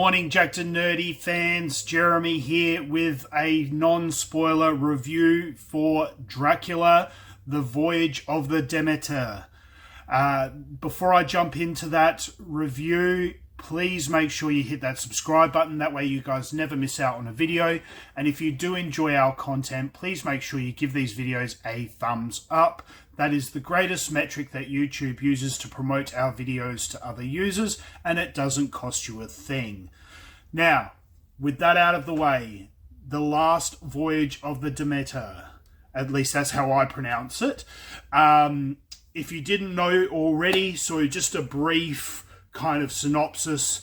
Morning Jackednnerdy fans, Jeremy here with a non-spoiler review for Dracula, the Voyage of the Demeter. Before I jump into that review, please make sure you hit that subscribe button. That way you guys never miss out on a video. And if you do enjoy our content, please make sure you give these videos a thumbs up. That is the greatest metric that YouTube uses to promote our videos to other users, and it doesn't cost you a thing. Now, with that out of the way, the last voyage of the Demeter, at least that's how I pronounce it. If you didn't know already, so just a brief kind of synopsis.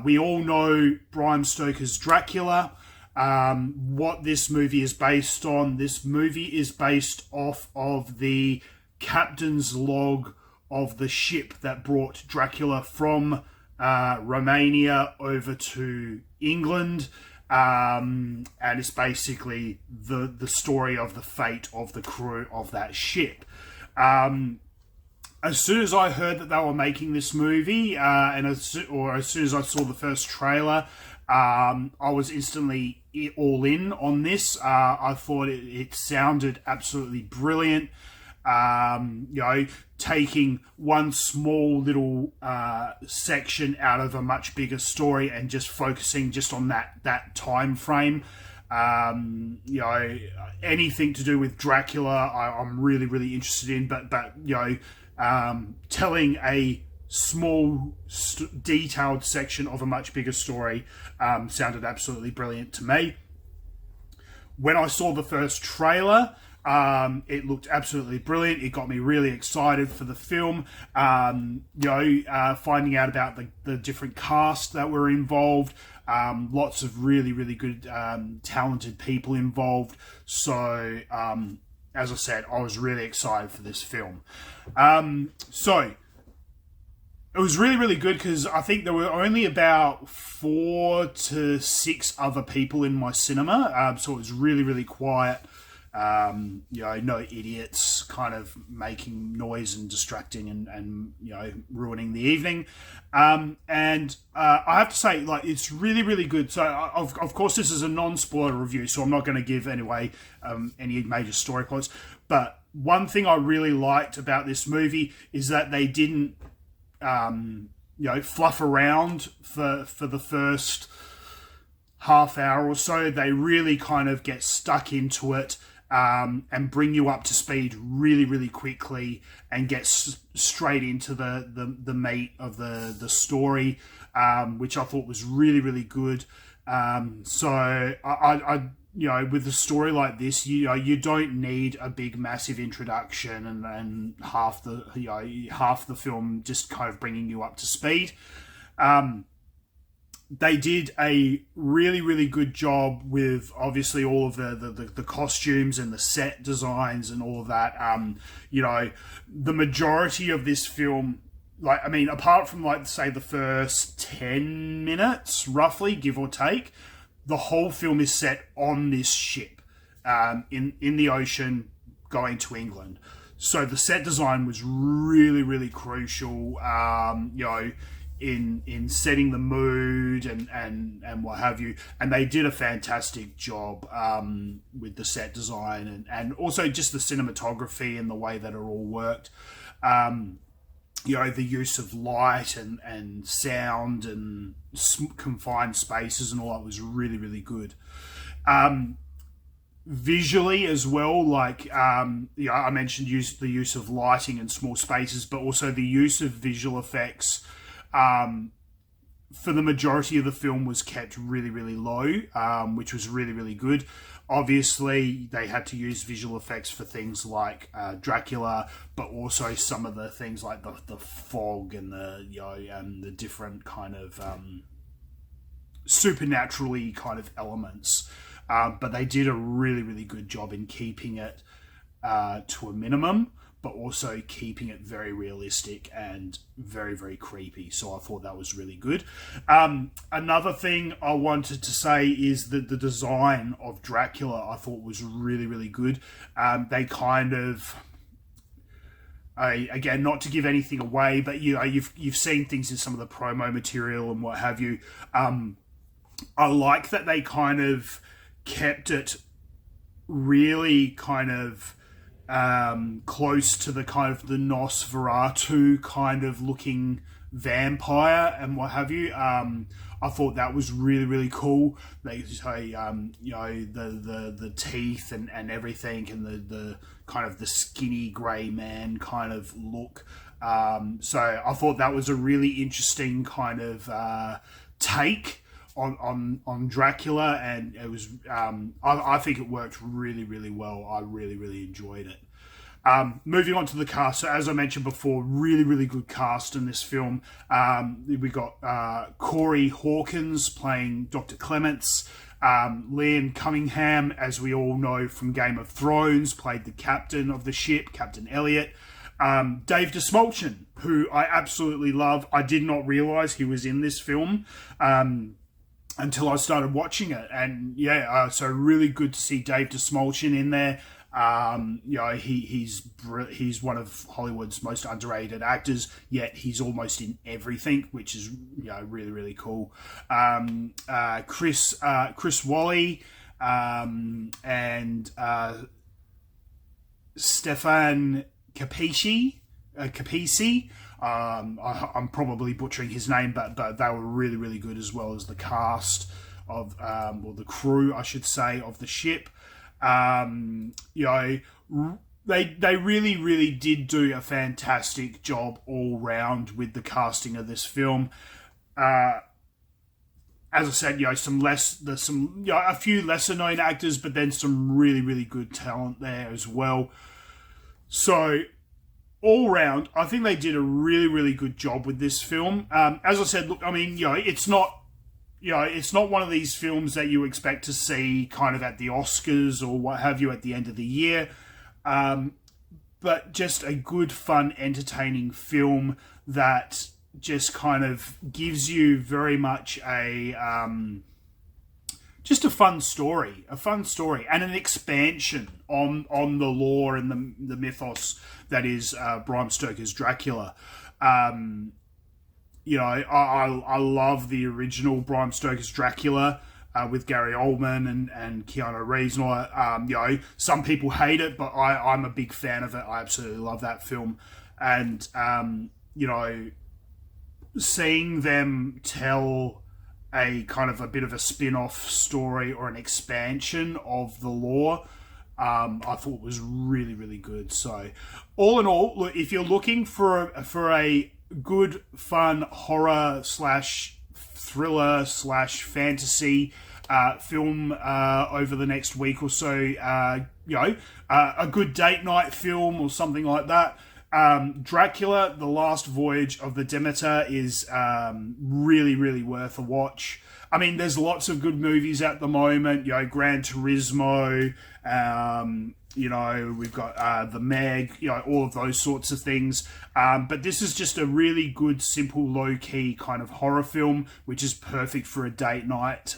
We all know Bram Stoker's Dracula. What this movie is based on. This movie is based off of the captain's log of the ship that brought Dracula from Romania over to England. And it's basically the story of the fate of the crew of that ship. As soon as I heard that they were making this movie, as soon as I saw the first trailer, I was instantly all in on this. I thought it sounded absolutely brilliant. Taking one small little section out of a much bigger story and just focusing just on that time frame. Anything to do with Dracula, I'm really, really interested in. But telling a small, detailed section of a much bigger story sounded absolutely brilliant to me. When I saw the first trailer, it looked absolutely brilliant. It got me really excited for the film. Finding out about the different cast that were involved. Lots of really, really good, talented people involved. So, as I said, I was really excited for this film. So it was really, really good because I think there were only about 4 to 6 other people in my cinema. So it was really, really quiet. No idiots kind of making noise and distracting and ruining the evening. I have to say, it's really, really good. So, of course, this is a non-spoiler review, so I'm not going to give any major story plots. But one thing I really liked about this movie is that they didn't, fluff around for the first half hour or so. They really kind of get stuck into it. And bring you up to speed really, really quickly and get straight into the meat of the story, which I thought was really, really good. So I with a story like this, you don't need a big, massive introduction and half the film just kind of bringing you up to speed. They did a really, really good job with obviously all of the costumes and the set designs and all of that. The majority of this film, apart from say the first 10 minutes, roughly, give or take, the whole film is set on this ship in the ocean going to England. So the set design was really, really crucial. In setting the mood and what have you, and they did a fantastic job with the set design and also just the cinematography and the way that it all worked. The use of light and sound and confined spaces and all that was really, really good. Visually as well, I mentioned the use of lighting and small spaces, but also the use of visual effects for the majority of the film was kept really, really low, which was really, really good. Obviously, they had to use visual effects for things like Dracula, but also some of the things like the fog and the different kind of supernaturally kind of elements. But they did a really, really good job in keeping it to a minimum, but also keeping it very realistic and very, very creepy. So I thought that was really good. Another thing I wanted to say is that the design of Dracula I thought was really, really good. They kind of again, not to give anything away, but you've seen things in some of the promo material and what have you. I like that they kind of kept it really kind of close to the kind of the Nosferatu kind of looking vampire and what have you. I thought that was really, really cool. They say, the teeth and everything, and the kind of the skinny grey man kind of look. So I thought that was a really interesting kind of take on Dracula, and it was. I think it worked really, really well. I really, really enjoyed it. Moving on to the cast, so as I mentioned before, really, really good cast in this film. We got Corey Hawkins playing Dr. Clements. Liam Cunningham, as we all know from Game of Thrones, played the captain of the ship, Captain Elliot. Dave Dastmalchian, who I absolutely love. I did not realise he was in this film until I started watching it. And so really good to see Dave Dastmalchian in there. He's one of Hollywood's most underrated actors, yet he's almost in everything, which is really, really cool. Chris Walley and Stefan Capisi. I'm probably butchering his name, but they were really, really good, as well as the cast of or the crew, I should say, of the ship. They really, really did do a fantastic job all round with the casting of this film. As I said, there's a few lesser known actors, but then some really, really good talent there as well. So all round, I think they did a really, really good job with this film. As I said, look, I mean, it's not one of these films that you expect to see kind of at the Oscars or what have you at the end of the year. But just a good, fun, entertaining film that just kind of gives you very much just a fun story and an expansion on the lore and the mythos that is Bram Stoker's Dracula. I love the original Bram Stoker's Dracula with Gary Oldman and Keanu Reeves and all that. Some people hate it, but I'm a big fan of it. I absolutely love that film. And, seeing them tell a kind of a bit of a spin-off story or an expansion of the lore, I thought was really, really good. So, all in all, look, if you're looking for a good, fun horror / thriller / fantasy film over the next week or so, a good date night film or something like that. Dracula, The Last Voyage of the Demeter is really, really worth a watch. I mean, there's lots of good movies at the moment. Gran Turismo. We've got The Meg. All of those sorts of things. But this is just a really good, simple, low-key kind of horror film, which is perfect for a date night.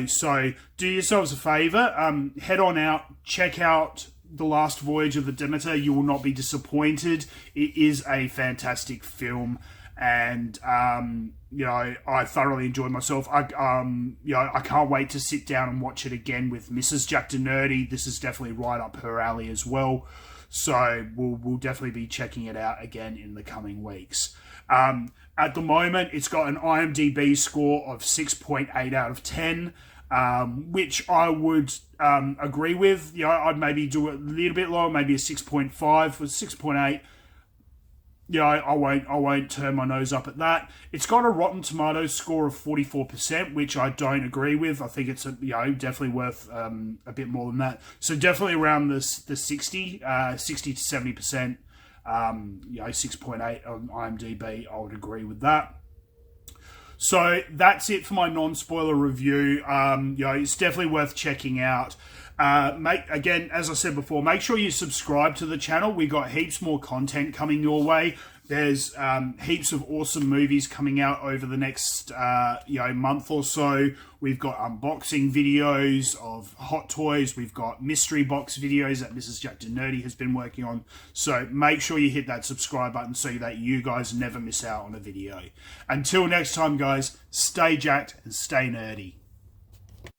So do yourselves a favour. Head on out. Check out The Last Voyage of the Demeter. You will not be disappointed. It is a fantastic film, and I thoroughly enjoyed myself. I can't wait to sit down and watch it again with Mrs. Jackednnerdy. This is definitely right up her alley as well. So we'll definitely be checking it out again in the coming weeks. At the moment, it's got an IMDB score of 6.8 out of 10. Which I would agree with. I'd maybe do it a little bit lower, maybe a 6.5 or 6.8. I won't turn my nose up at that. It's got a Rotten Tomatoes score of 44%, which I don't agree with. I think it's definitely worth a bit more than that. So definitely around the 60 to 70%. 6.8 on IMDb. I would agree with that. So that's it for my non-spoiler review. It's definitely worth checking out. Again, as I said before, make sure you subscribe to the channel. We got heaps more content coming your way. There's heaps of awesome movies coming out over the next month or so. We've got unboxing videos of hot toys. We've got mystery box videos that Mrs. Jackednnerdy has been working on. So make sure you hit that subscribe button so that you guys never miss out on a video. Until next time, guys, stay jacked and stay nerdy.